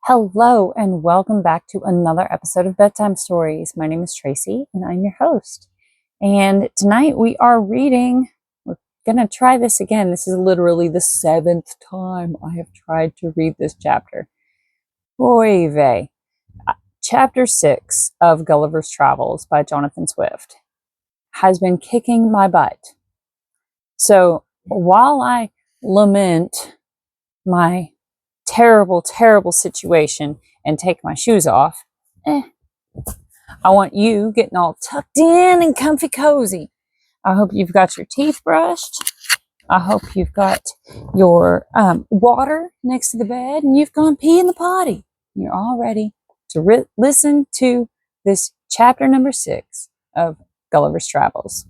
Hello and welcome back to another episode of Bedtime Stories. My name is Tracy and I'm your host. And tonight we're going to try this again. This is literally the 7th time I have tried to read this chapter. Oy vey. Chapter 6 of Gulliver's Travels by Jonathan Swift has been kicking my butt. So while I lament my terrible, terrible situation and take my shoes off, I want you getting all tucked in and comfy cozy. I hope you've got your teeth brushed. I hope you've got your water next to the bed and you've gone pee in the potty. You're all ready to listen to this chapter number 6 of Gulliver's Travels.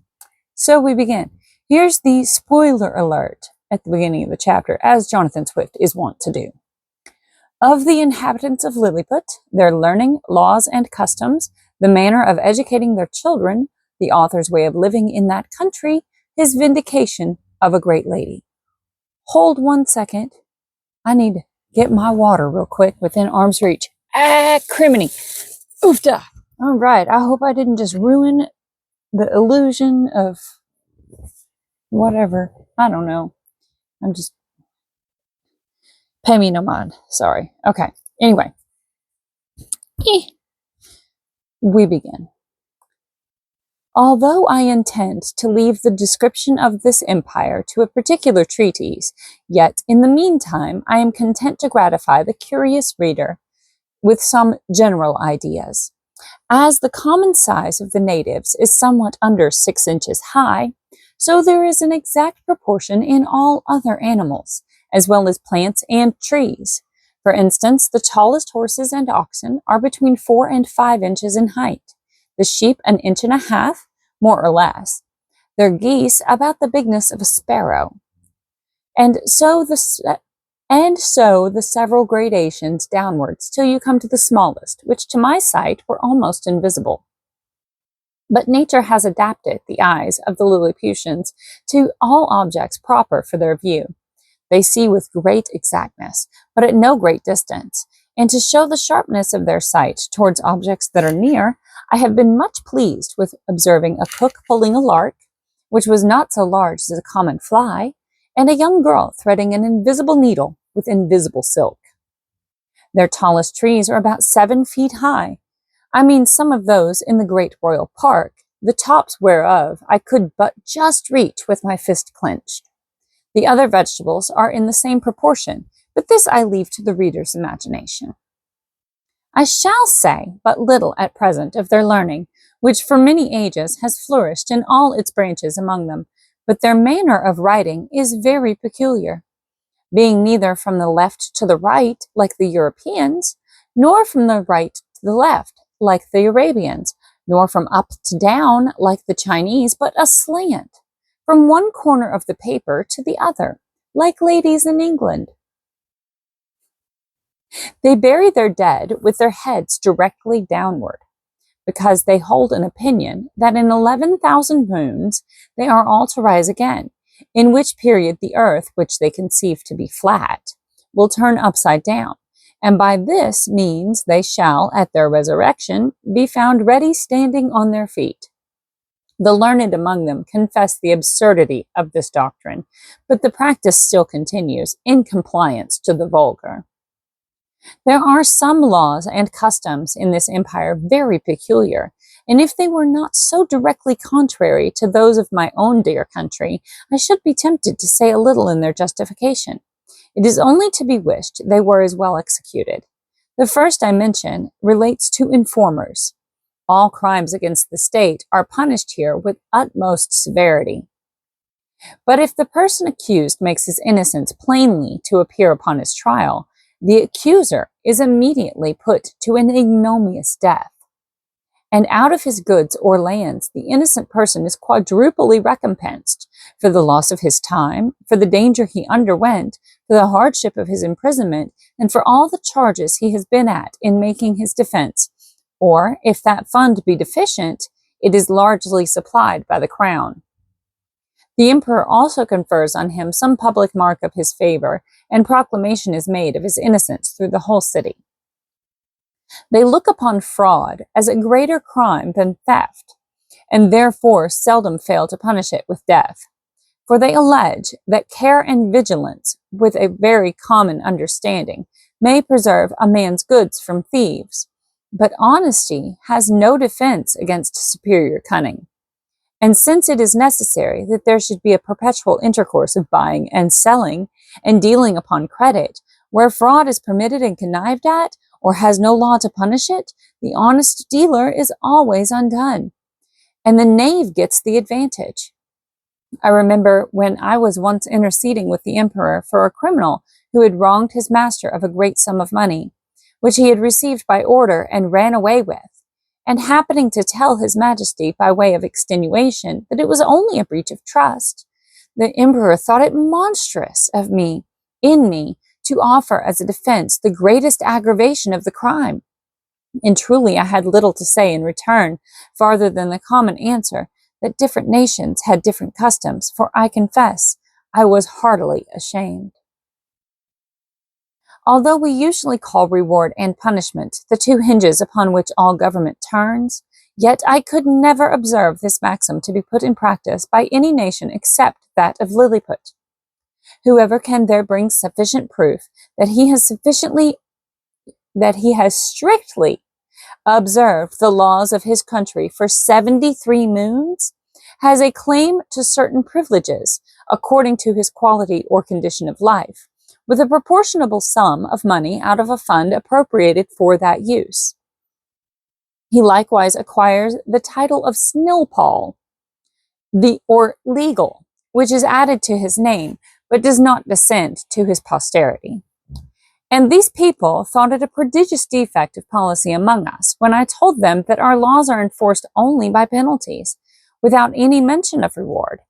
So we begin. Here's the spoiler alert at the beginning of the chapter, as Jonathan Swift is wont to do. Of the inhabitants of Lilliput, their learning, laws, and customs, the manner of educating their children, the author's way of living in that country, his vindication of a great lady. Hold 1 second. I need to get my water real quick within arm's reach. Criminy. Oofda. All right. I hope I didn't just ruin the illusion of whatever. I don't know. Pay me no mind. Sorry. Okay. Anyway. We begin. Although I intend to leave the description of this empire to a particular treatise, yet in the meantime I am content to gratify the curious reader with some general ideas. As the common size of the natives is somewhat under 6 inches high, so there is an exact proportion in all other animals, as well as plants and trees. For instance, the tallest horses and oxen are between 4 and 5 inches in height, the sheep 1.5 inches, more or less, their geese about the bigness of a sparrow, and so the several gradations downwards till you come to the smallest, which to my sight were almost invisible. But nature has adapted the eyes of the Lilliputians to all objects proper for their view. They see with great exactness, but at no great distance, and to show the sharpness of their sight towards objects that are near, I have been much pleased with observing a cook pulling a lark, which was not so large as a common fly, and a young girl threading an invisible needle with invisible silk. Their tallest trees are about 7 feet high. I mean some of those in the great royal park, the tops whereof I could but just reach with my fist clenched. The other vegetables are in the same proportion, but this I leave to the reader's imagination. I shall say but little at present of their learning, which for many ages has flourished in all its branches among them, but their manner of writing is very peculiar. Being neither from the left to the right, like the Europeans, nor from the right to the left, like the Arabians, nor from up to down, like the Chinese, but aslant, from one corner of the paper to the other, like ladies in England. They bury their dead with their heads directly downward, because they hold an opinion that in 11,000 moons they are all to rise again, in which period the earth, which they conceive to be flat, will turn upside down, and by this means they shall, at their resurrection, be found ready standing on their feet. The learned among them confess the absurdity of this doctrine, but the practice still continues in compliance to the vulgar. There are some laws and customs in this empire very peculiar, and if they were not so directly contrary to those of my own dear country, I should be tempted to say a little in their justification. It is only to be wished they were as well executed. The first I mention relates to informers. All crimes against the state are punished here with utmost severity. But if the person accused makes his innocence plainly to appear upon his trial, the accuser is immediately put to an ignominious death. And out of his goods or lands, the innocent person is quadruply recompensed for the loss of his time, for the danger he underwent, for the hardship of his imprisonment, and for all the charges he has been at in making his defense. Or, if that fund be deficient, it is largely supplied by the crown. The emperor also confers on him some public mark of his favor, and proclamation is made of his innocence through the whole city. They look upon fraud as a greater crime than theft, and therefore seldom fail to punish it with death. For they allege that care and vigilance, with a very common understanding, may preserve a man's goods from thieves, but honesty has no defense against superior cunning. And since it is necessary that there should be a perpetual intercourse of buying and selling, and dealing upon credit, where fraud is permitted and connived at, or has no law to punish it, the honest dealer is always undone, and the knave gets the advantage. I remember when I was once interceding with the emperor for a criminal who had wronged his master of a great sum of money, which he had received by order and ran away with, and happening to tell his majesty by way of extenuation that it was only a breach of trust, the emperor thought it monstrous of me, to offer as a defense the greatest aggravation of the crime. And truly I had little to say in return, farther than the common answer that different nations had different customs, for I confess I was heartily ashamed. Although we usually call reward and punishment the two hinges upon which all government turns, yet I could never observe this maxim to be put in practice by any nation except that of Lilliput. Whoever can there bring sufficient proof that he has strictly observed the laws of his country for 73 moons, has a claim to certain privileges according to his quality or condition of life, with a proportionable sum of money out of a fund appropriated for that use. He likewise acquires the title of Snilpall, or legal, which is added to his name, but does not descend to his posterity. And these people thought it a prodigious defect of policy among us when I told them that our laws are enforced only by penalties, without any mention of reward.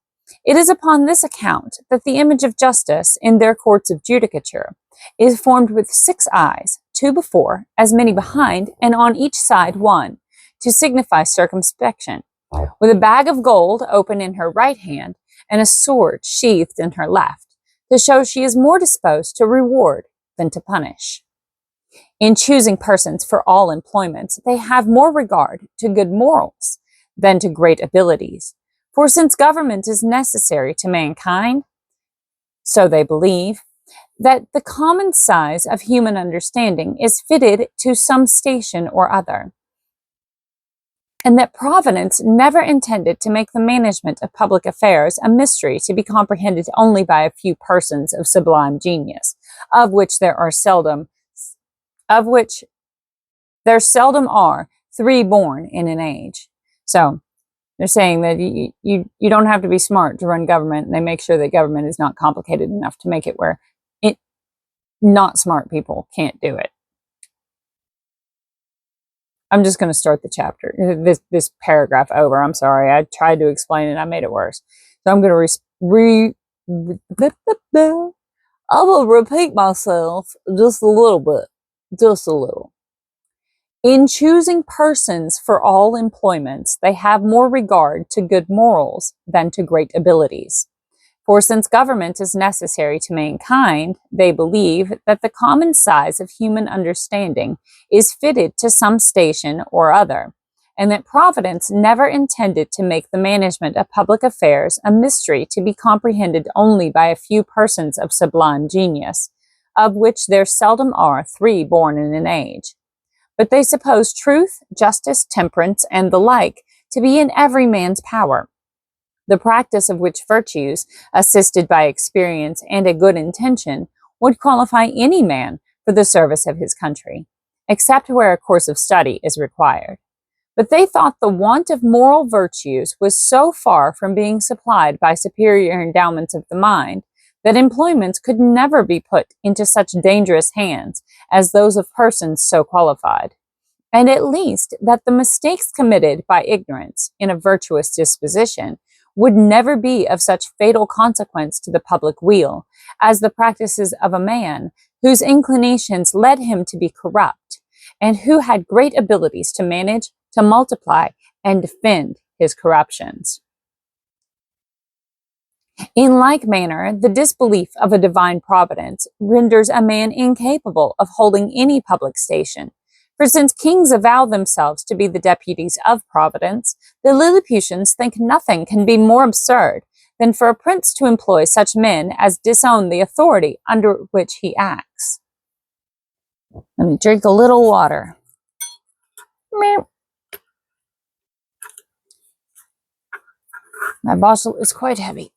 It is upon this account that the image of justice in their courts of judicature is formed with 6 eyes, 2 before, as many behind, and on each side 1, to signify circumspection, with a bag of gold open in her right hand, and a sword sheathed in her left, to show she is more disposed to reward than to punish. In choosing persons for all employments, they have more regard to good morals than to great abilities. For since government is necessary to mankind, so they believe, that the common size of human understanding is fitted to some station or other, and that Providence never intended to make the management of public affairs a mystery to be comprehended only by a few persons of sublime genius, of which there seldom are 3 born in an age. So they're saying that you don't have to be smart to run government, and they make sure that government is not complicated enough to make it where not smart people can't do it. I'm just going to start the chapter, this paragraph over. I'm sorry, I tried to explain it, I made it worse. So I'm going to I will repeat myself just a little bit, just a little. In choosing persons for all employments, they have more regard to good morals than to great abilities. For since government is necessary to mankind, they believe that the common size of human understanding is fitted to some station or other, and that Providence never intended to make the management of public affairs a mystery to be comprehended only by a few persons of sublime genius, of which there seldom are 3 born in an age. But they suppose truth, justice, temperance, and the like to be in every man's power, the practice of which virtues, assisted by experience and a good intention, would qualify any man for the service of his country, except where a course of study is required. But they thought the want of moral virtues was so far from being supplied by superior endowments of the mind, that employments could never be put into such dangerous hands as those of persons so qualified, and at least that the mistakes committed by ignorance in a virtuous disposition would never be of such fatal consequence to the public weal as the practices of a man whose inclinations led him to be corrupt, and who had great abilities to manage, to multiply, and defend his corruptions. In like manner, the disbelief of a divine providence renders a man incapable of holding any public station, For since kings avow themselves to be the deputies of Providence, the Lilliputians think nothing can be more absurd than for a prince to employ such men as disown the authority under which he acts. Let me drink a little water. My bottle is quite heavy.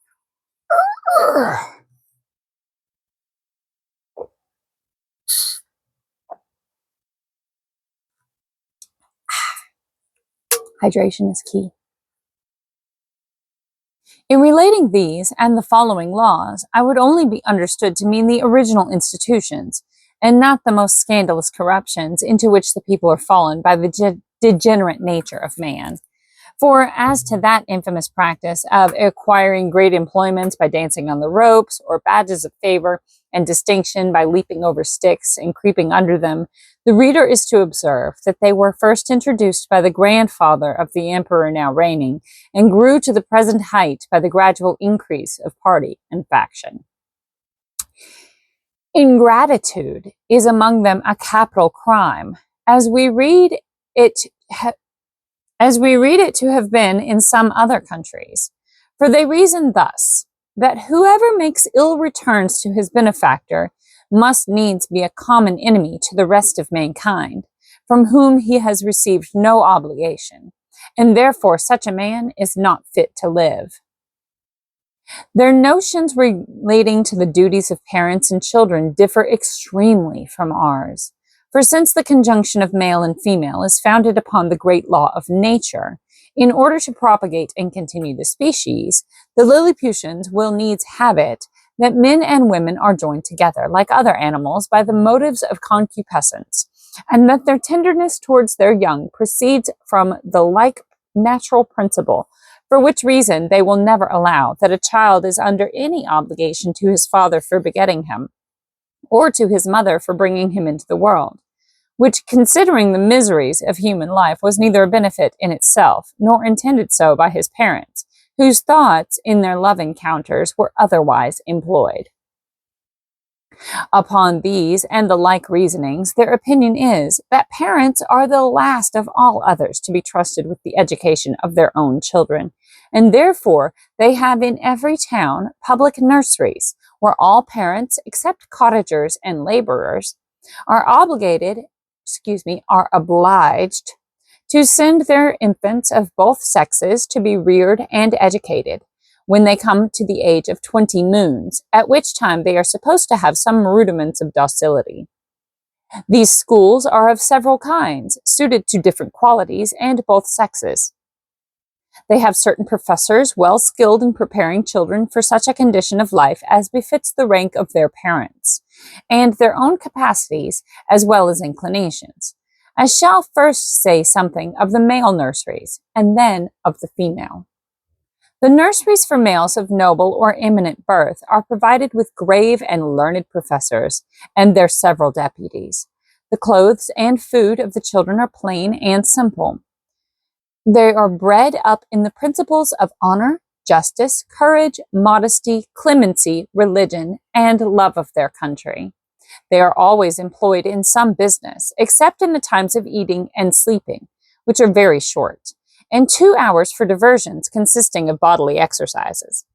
Hydration is key. In relating these and the following laws, I would only be understood to mean the original institutions, and not the most scandalous corruptions into which the people are fallen by the degenerate nature of man. For as to that infamous practice of acquiring great employments by dancing on the ropes, or badges of favor and distinction by leaping over sticks and creeping under them, the reader is to observe that they were first introduced by the grandfather of the emperor now reigning, and grew to the present height by the gradual increase of party and faction. Ingratitude is among them a capital crime, as we read it to have been in some other countries. For they reason thus, that whoever makes ill returns to his benefactor must needs be a common enemy to the rest of mankind, from whom he has received no obligation, and therefore such a man is not fit to live. Their notions relating to the duties of parents and children differ extremely from ours. For since the conjunction of male and female is founded upon the great law of nature, in order to propagate and continue the species, the Lilliputians will needs have it that men and women are joined together, like other animals, by the motives of concupiscence, and that their tenderness towards their young proceeds from the like natural principle, for which reason they will never allow that a child is under any obligation to his father for begetting him, or to his mother for bringing him into the world, which, considering the miseries of human life, was neither a benefit in itself, nor intended so by his parents, whose thoughts in their love encounters were otherwise employed. Upon these and the like reasonings, their opinion is that parents are the last of all others to be trusted with the education of their own children, and therefore they have in every town public nurseries, where all parents, except cottagers and laborers, are obliged to send their infants of both sexes to be reared and educated, when they come to the age of 20 moons, at which time they are supposed to have some rudiments of docility. These schools are of several kinds, suited to different qualities and both sexes. They have certain professors well skilled in preparing children for such a condition of life as befits the rank of their parents, and their own capacities as well as inclinations. I shall first say something of the male nurseries, and then of the female. The nurseries for males of noble or eminent birth are provided with grave and learned professors, and their several deputies. The clothes and food of the children are plain and simple. They are bred up in the principles of honor, justice, courage, modesty, clemency, religion, and love of their country. They are always employed in some business, except in the times of eating and sleeping, which are very short, and 2 hours for diversions consisting of bodily exercises.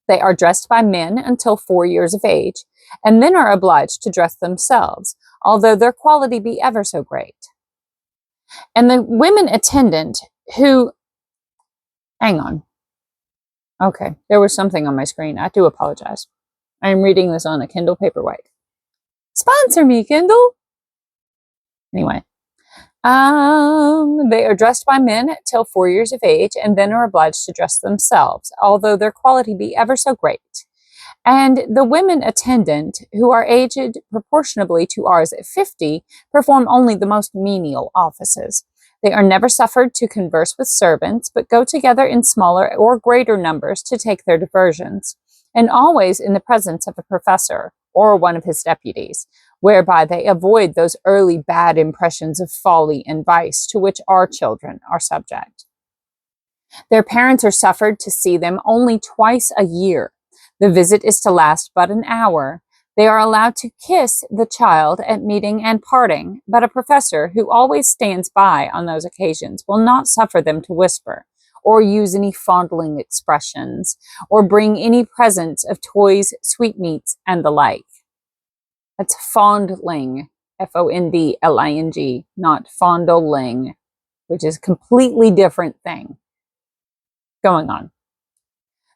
They are dressed by men until 4 years of age, and then are obliged to dress themselves, although their quality be ever so great. And the women attendant who, hang on. Okay, there was something on my screen. I do apologize. I am reading this on a Kindle Paperwhite. Sponsor me, Kindle! Anyway. They are dressed by men till 4 years of age, and then are obliged to dress themselves, although their quality be ever so great. And the women attendant, who are aged proportionably to ours at 50, perform only the most menial offices. They are never suffered to converse with servants, but go together in smaller or greater numbers to take their diversions, and always in the presence of a professor, or one of his deputies, whereby they avoid those early bad impressions of folly and vice to which our children are subject. Their parents are suffered to see them only twice a year. The visit is to last but an hour. They are allowed to kiss the child at meeting and parting, but a professor who always stands by on those occasions will not suffer them to whisper, or use any fondling expressions, or bring any presents of toys, sweetmeats, and the like. That's fondling, Fondling, not fondling, which is a completely different thing going on.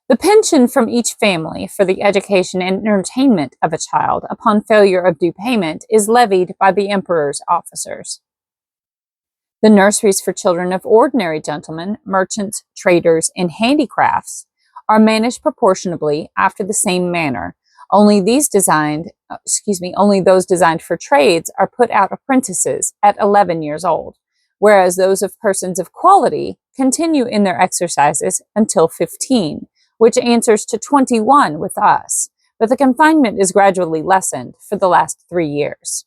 The pension from each family for the education and entertainment of a child upon failure of due payment is levied by the emperor's officers. The nurseries for children of ordinary gentlemen, merchants, traders, and handicrafts are managed proportionably after the same manner. Only those designed for trades are put out apprentices at 11 years old, whereas those of persons of quality continue in their exercises until 15, which answers to 21 with us, but the confinement is gradually lessened for the last 3 years.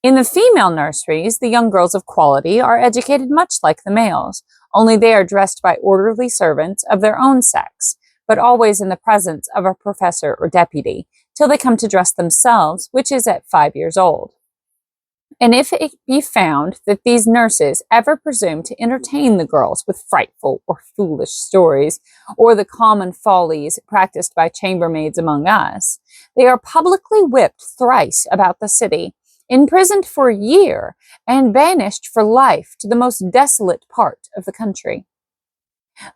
In the female nurseries, the young girls of quality are educated much like the males, only they are dressed by orderly servants of their own sex, but always in the presence of a professor or deputy, till they come to dress themselves, which is at 5 years old. And if it be found that these nurses ever presume to entertain the girls with frightful or foolish stories, or the common follies practiced by chambermaids among us, they are publicly whipped thrice about the city, imprisoned for a year, and banished for life to the most desolate part of the country.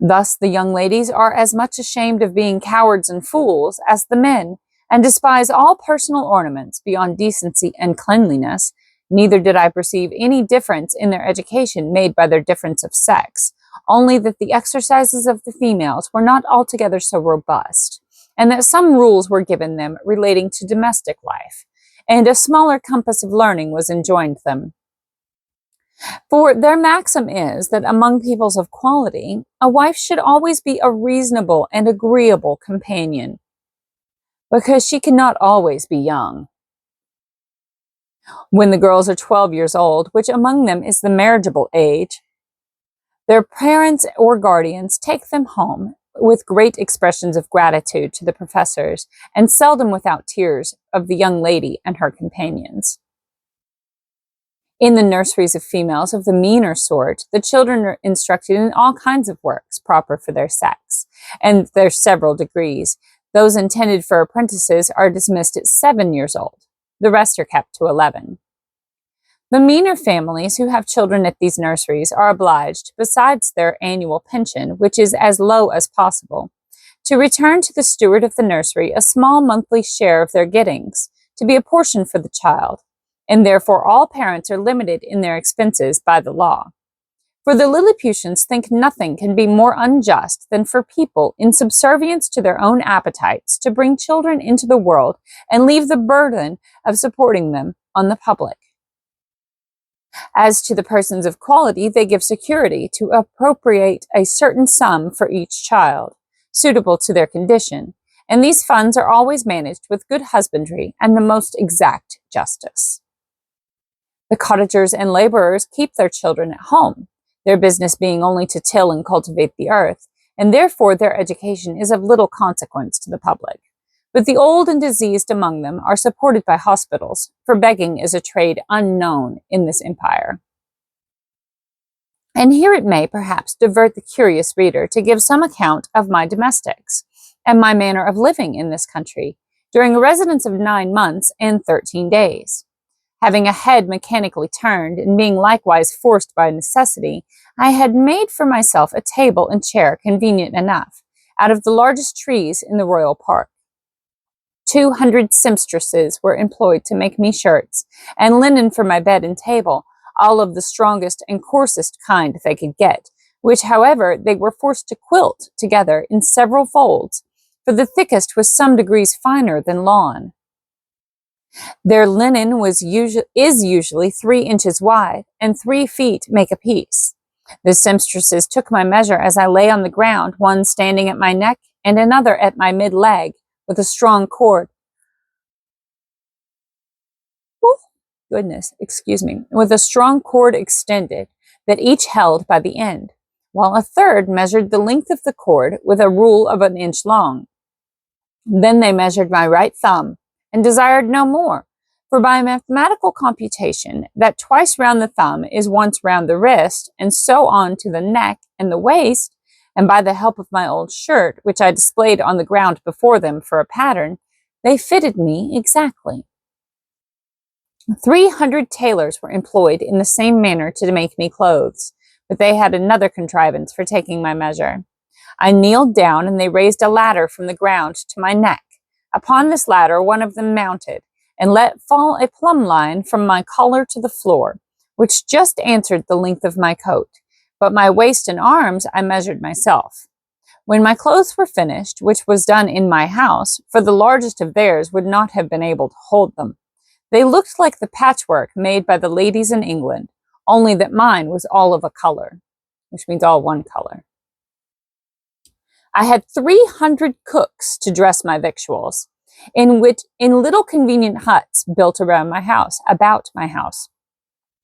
Thus the young ladies are as much ashamed of being cowards and fools as the men, and despise all personal ornaments beyond decency and cleanliness. Neither did I perceive any difference in their education made by their difference of sex, only that the exercises of the females were not altogether so robust, and that some rules were given them relating to domestic life, and a smaller compass of learning was enjoined them. For their maxim is that among peoples of quality, a wife should always be a reasonable and agreeable companion, because she cannot always be young. When the girls are 12 years old, which among them is the marriageable age, their parents or guardians take them home with great expressions of gratitude to the professors, and seldom without tears of the young lady and her companions. In the nurseries of females of the meaner sort, the children are instructed in all kinds of works proper for their sex, and their several degrees. Those intended for apprentices are dismissed at 7 years old. The rest are kept to 11. The meaner families who have children at these nurseries are obliged, besides their annual pension, which is as low as possible, to return to the steward of the nursery a small monthly share of their gettings, to be apportioned for the child, and therefore all parents are limited in their expenses by the law. For the Lilliputians think nothing can be more unjust than for people, in subservience to their own appetites, to bring children into the world and leave the burden of supporting them on the public. As to the persons of quality, they give security to appropriate a certain sum for each child, suitable to their condition, and these funds are always managed with good husbandry and the most exact justice. The cottagers and laborers keep their children at home, their business being only to till and cultivate the earth, and therefore their education is of little consequence to the public. But the old and diseased among them are supported by hospitals, for begging is a trade unknown in this empire. And here it may perhaps divert the curious reader to give some account of my domestics, and my manner of living in this country, during a residence of 9 months and 13 days. Having a head mechanically turned, and being likewise forced by necessity, I had made for myself a table and chair convenient enough, out of the largest trees in the royal park. 200 seamstresses were employed to make me shirts, and linen for my bed and table, all of the strongest and coarsest kind they could get, which, however, they were forced to quilt together in several folds, for the thickest was some degrees finer than lawn. Their linen is usually 3 inches wide, and 3 feet make a piece. The seamstresses took my measure as I lay on the ground, one standing at my neck and another at my mid-leg, with a strong cord. With a strong cord extended, that each held by the end, while a third measured the length of the cord with a rule of 1 inch long. Then they measured my right thumb, and desired no more. For by mathematical computation, that twice round the thumb is once round the wrist, and so on to the neck and the waist, and by the help of my old shirt, which I displayed on the ground before them for a pattern, they fitted me exactly. 300 tailors were employed in the same manner to make me clothes, but they had another contrivance for taking my measure. I kneeled down, and they raised a ladder from the ground to my neck. Upon this ladder one of them mounted, and let fall a plumb line from my collar to the floor, which just answered the length of my coat, but my waist and arms I measured myself. When my clothes were finished, which was done in my house, for the largest of theirs would not have been able to hold them, they looked like the patchwork made by the ladies in England, only that mine was all of a color, which means all one color. I had 300 cooks to dress my victuals, in little convenient huts built about my house,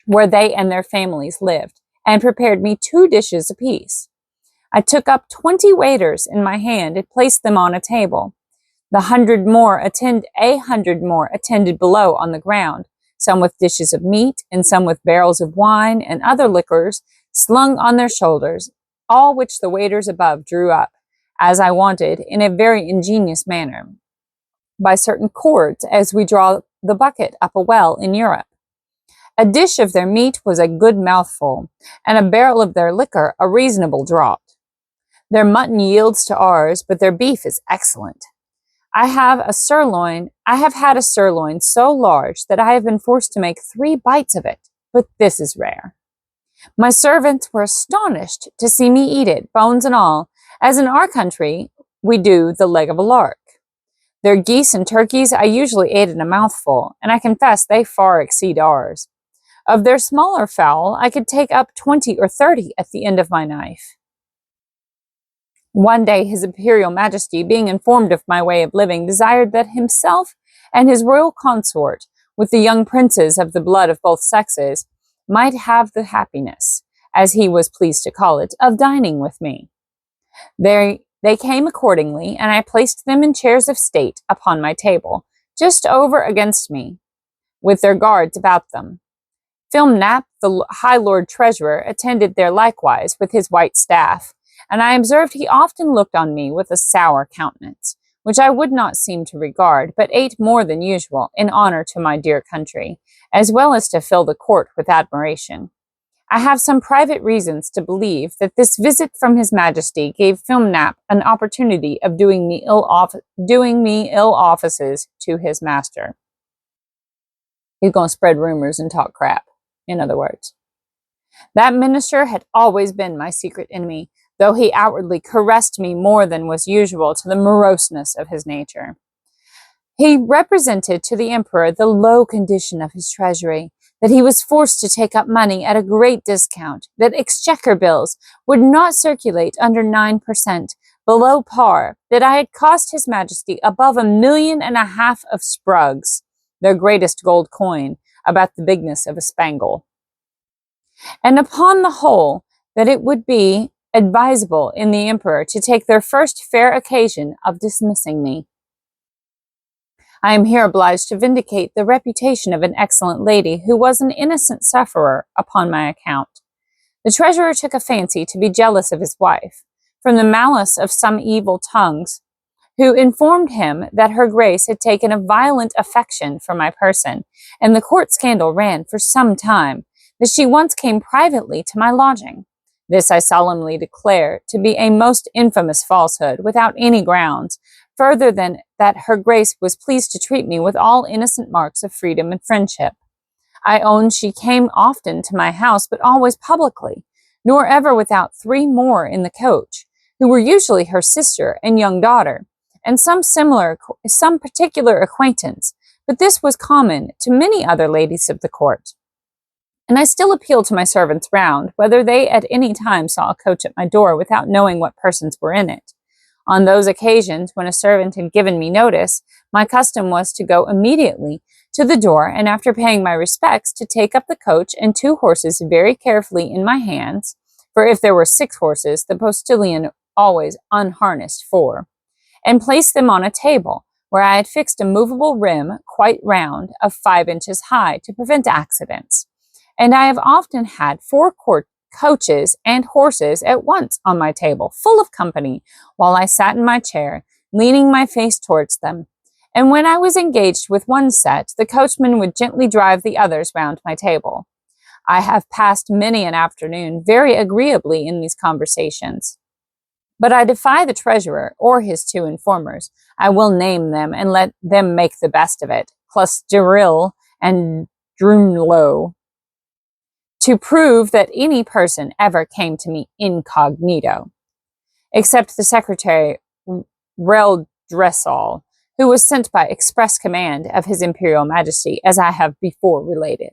where they and their families lived, and prepared me 2 dishes apiece. I took up 20 waiters in my hand and placed them on a table. A hundred more attended below on the ground, some with dishes of meat, and some with barrels of wine and other liquors slung on their shoulders, all which the waiters above drew up, as I wanted, in a very ingenious manner, by certain cords, as we draw the bucket up a well in Europe. A dish of their meat was a good mouthful, and a barrel of their liquor a reasonable draught. Their mutton yields to ours, but their beef is excellent. I have had a sirloin so large that I have been forced to make 3 bites of it, but this is rare. My servants were astonished to see me eat it, bones and all, as in our country we do the leg of a lark. Their geese and turkeys I usually ate in a mouthful, and I confess they far exceed ours. Of their smaller fowl I could take up 20 or 30 at the end of my knife. One day His Imperial Majesty, being informed of my way of living, desired that himself and his royal consort, with the young princes of the blood of both sexes, might have the happiness, as he was pleased to call it, of dining with me. They came accordingly, and I placed them in chairs of state upon my table, just over against me, with their guards about them. Philnap, the High Lord Treasurer, attended there likewise with his white staff, and I observed he often looked on me with a sour countenance, which I would not seem to regard, but ate more than usual, in honor to my dear country, as well as to fill the court with admiration. I have some private reasons to believe that this visit from His Majesty gave Philnap an opportunity of doing me ill offices to his master. He's going to spread rumors and talk crap, in other words. That minister had always been my secret enemy, though he outwardly caressed me more than was usual to the moroseness of his nature. He represented to the emperor the low condition of his treasury, that he was forced to take up money at a great discount, that exchequer bills would not circulate under 9%, below par, that I had cost His Majesty above 1.5 million of sprugs, their greatest gold coin, about the bigness of a spangle. And upon the whole, that it would be advisable in the emperor to take their first fair occasion of dismissing me. I am here obliged to vindicate the reputation of an excellent lady who was an innocent sufferer upon my account. The treasurer took a fancy to be jealous of his wife, from the malice of some evil tongues, who informed him that her grace had taken a violent affection for my person, and the court scandal ran for some time, that she once came privately to my lodging. This I solemnly declare to be a most infamous falsehood, without any grounds, further than that her grace was pleased to treat me with all innocent marks of freedom and friendship. I own she came often to my house, but always publicly, nor ever without 3 more in the coach, who were usually her sister and young daughter, and some particular acquaintance, but this was common to many other ladies of the court. And I still appeal to my servants round, whether they at any time saw a coach at my door without knowing what persons were in it. On those occasions when a servant had given me notice, my custom was to go immediately to the door, and after paying my respects, to take up the coach and 2 horses very carefully in my hands, for if there were 6 horses, the postilion always unharnessed 4, and place them on a table, where I had fixed a movable rim quite round of 5 inches high to prevent accidents. And I have often had 4 coaches and horses at once on my table, full of company, while I sat in my chair, leaning my face towards them. And when I was engaged with one set, the coachman would gently drive the others round my table. I have passed many an afternoon very agreeably in these conversations. But I defy the treasurer or his 2 informers, I will name them and let them make the best of it, Clusteril and Drumlow, to prove that any person ever came to me incognito, except the secretary Reldresal, who was sent by express command of His Imperial Majesty, as I have before related.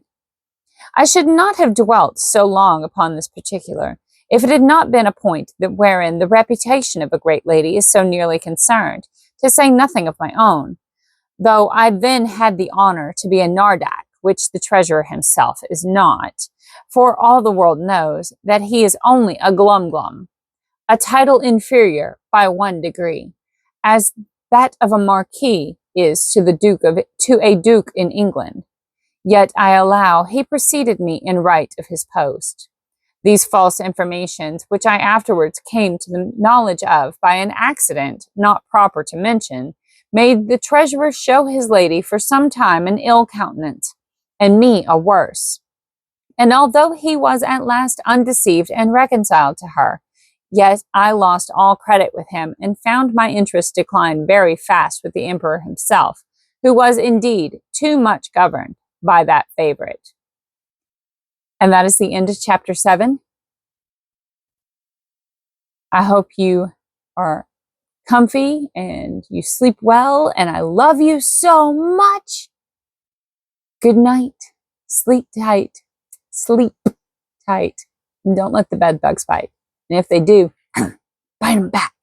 I should not have dwelt so long upon this particular, if it had not been a point that wherein the reputation of a great lady is so nearly concerned, to say nothing of my own, though I then had the honor to be a Nardac, which the treasurer himself is not, for all the world knows that he is only a glum, a title inferior by 1 degree, as that of a marquis is to a duke in England. Yet I allow he preceded me in right of his post. These false informations, which I afterwards came to the knowledge of by an accident not proper to mention, made the treasurer show his lady for some time an ill countenance, and me a worse. And although he was at last undeceived and reconciled to her, yet I lost all credit with him, and found my interest decline very fast with the emperor himself, who was indeed too much governed by that favorite. And that is the end of chapter 7. I hope you are comfy and you sleep well, and I love you so much. Good night. Sleep tight. Sleep tight. And don't let the bed bugs bite. And if they do, bite them back.